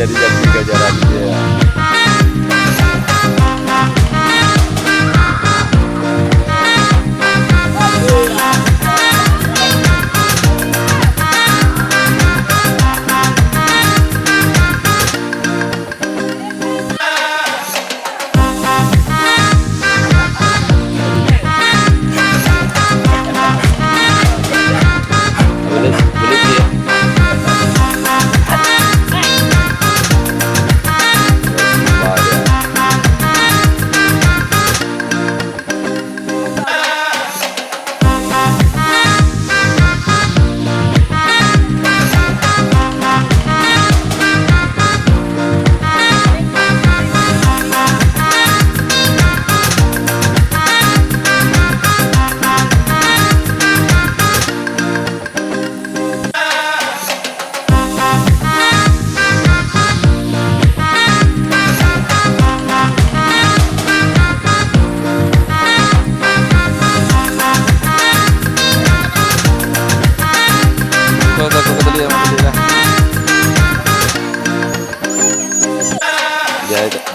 di Jambi Gajaran dia.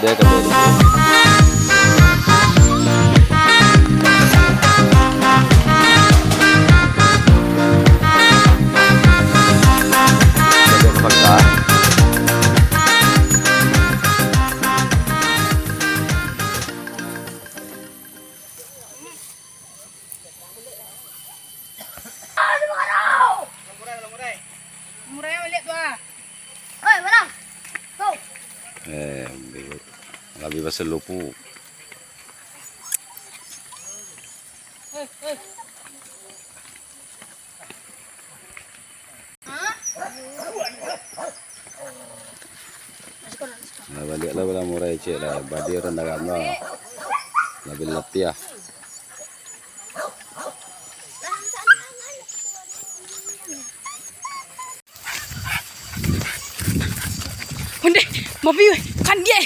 Dia kembali. Lebih besar lupu. Nah, baliklah bala murai cek lah. Badi rendakan lah. Lebih letih ya. Honde, mobil kan dia.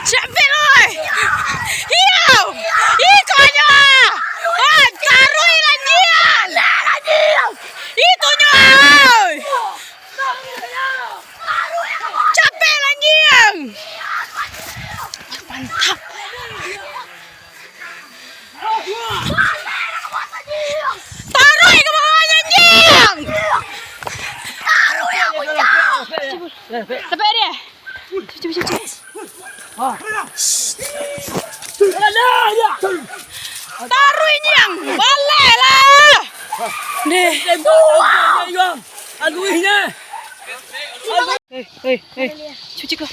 Sampai loh. Hiu. Itunya. Ah, karui lanjian. Itunya. Capek lanjian. Mantap. Taruh ke bawah anjing. Sampai dia. Cuci. Taruh ini yang balik lah. Deh. Aduhnya. Hei. Cuci kau.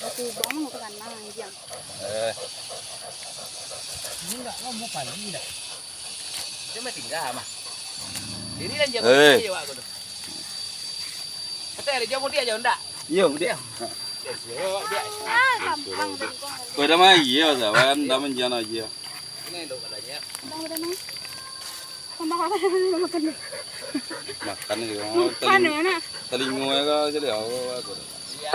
Aku bang mau ke sana aja. Ini enggak mau pagi dah. Dia mah tinggal mah. Diri dan jamu dia wak tu. Kata ada jamu dia aja ndak? Iya, dia. Dia. Gampang. Kau dah mai iya, kan dah menjian aja. Ini dok katanya. Udah nih. Makan. Makan ni Mana? telingo ya jadi aku. Iya,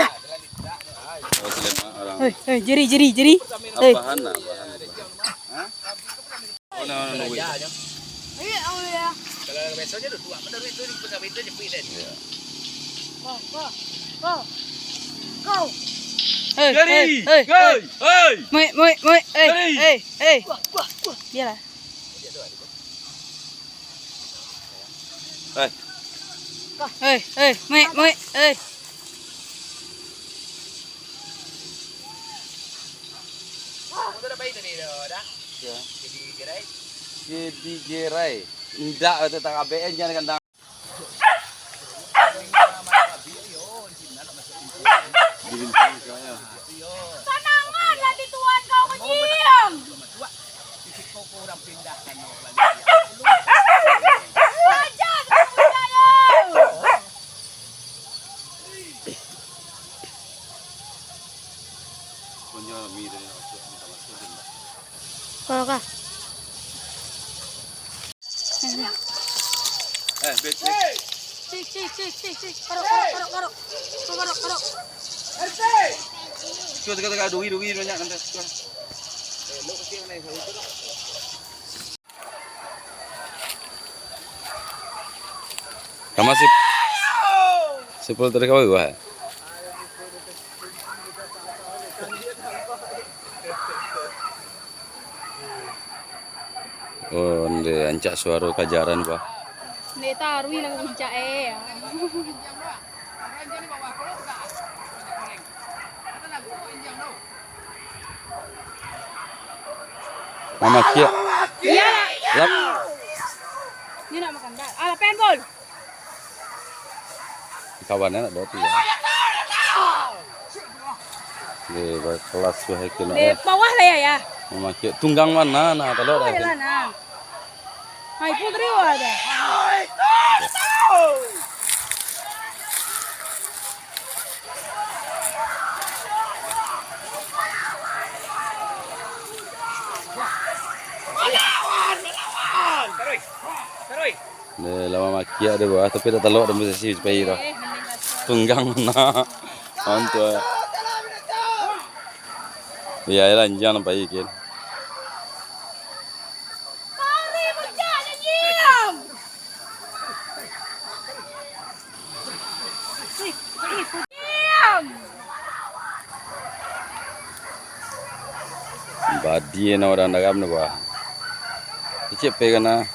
orang. Hei, jeri. Apaan? Hah? Oh, no. Iya. Kalau besoknya udah tua, benar itu di itu jepi deh. Go. Hei. Moi. Hei. Biarlah. Hei. Moi. Hei. Kamu dah baik tadi dah. Ya. Jadi gerai. Ndak tentang ABN jangan kandang. Sanangan lah di tuan kau kejiang. Kau kurang pindahkan. Kalau kah? Bet. Cik. Karok. Cuba tengah duwi banyak nanti. Lo kecil nih itu. Kamu sipul tadi kau gua. Oh, ini ancak suara kajaran bah. Nih taruh lang puncak ya. Mama kia. Iya lah. Lap. Ini nak makan dah. Ala penbol. Kawannya nak doti ya. Di kelas wahai kena. Di bawah lah ya. Mama kia tunggang mana nah telur Oh, dah. lah nah. Hai putri ada. Terus. Di lama makia ada bawah tapi dah telur dah mesti sih supaya dah. Tunggang mana. Untuk. Iya lah jangan apa ikan. Mari berjalan diam. Diam. Badi na orang dagam na ba. Icip pe kana.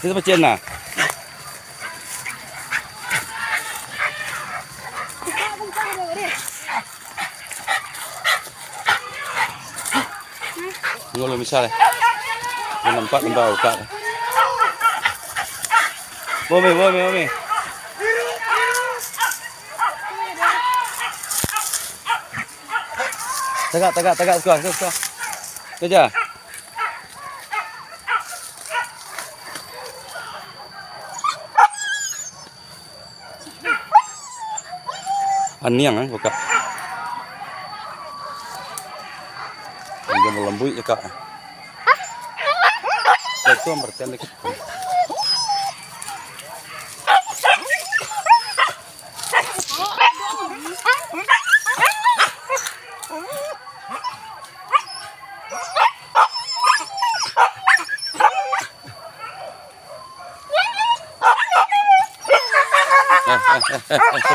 Itu macam na. Ngolo misal. Nampak bau kat. Bome. Tegak, suka. Kerja. Aniang buka. Dia melembui ya kak. Itu merten dikit.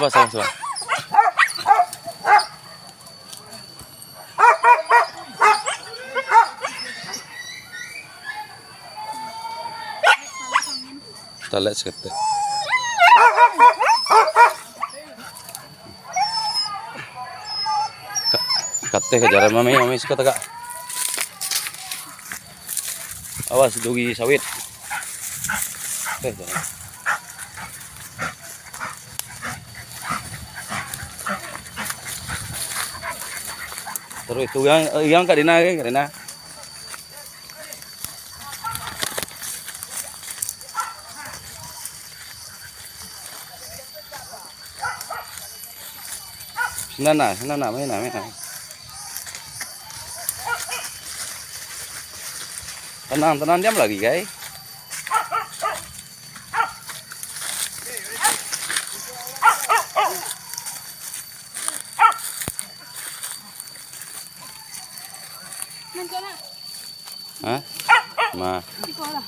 Sabar. Kita lihat sekete. Kate kejaran mami suka tegak. Awas dugi sawit. Jangan. Terus itu yang kak Dina. Sana main. Tenang diam lagi guys. Hah? Ma. Di sekolah.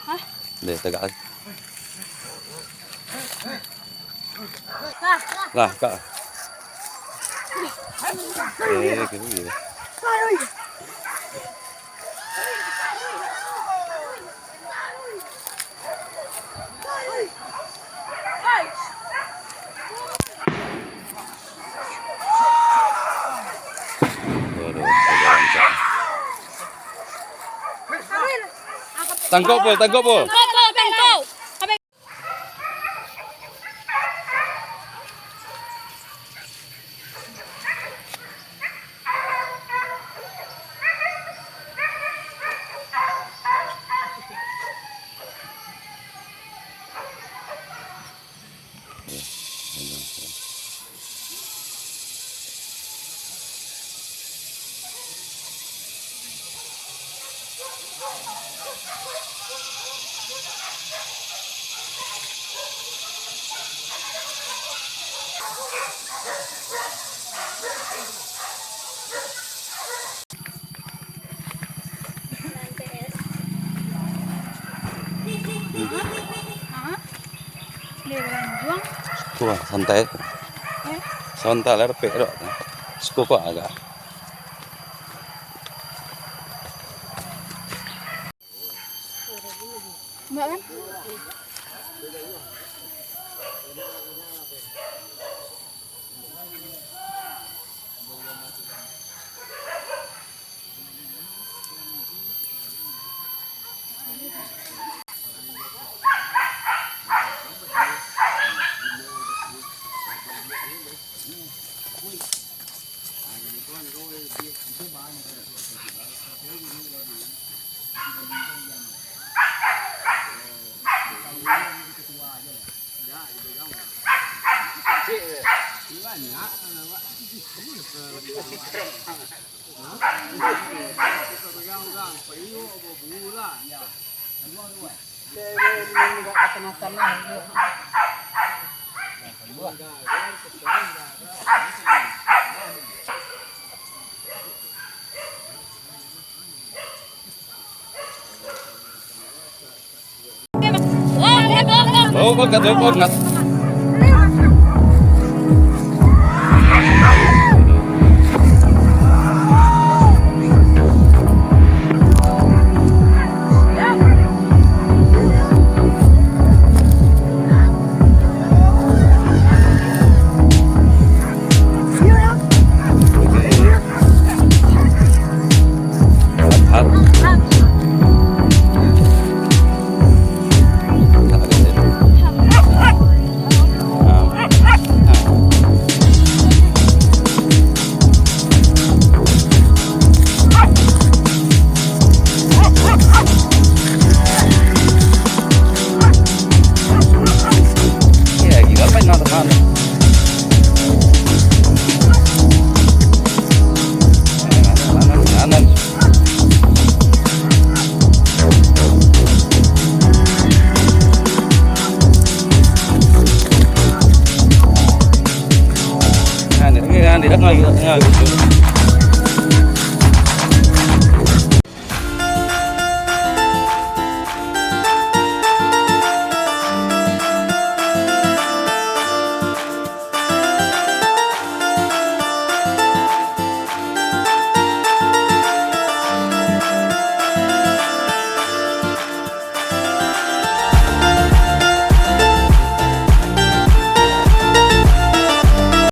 Hah? Deh tegak lagi. Lah. Lah kak. Gitu. Tangkap po. Tengkau. Hah? Dia bilang buang. Tua santai. Santai lah pero. Suko ko agak. Enggak kan? Oh, bagat. Tidak lagi gitu.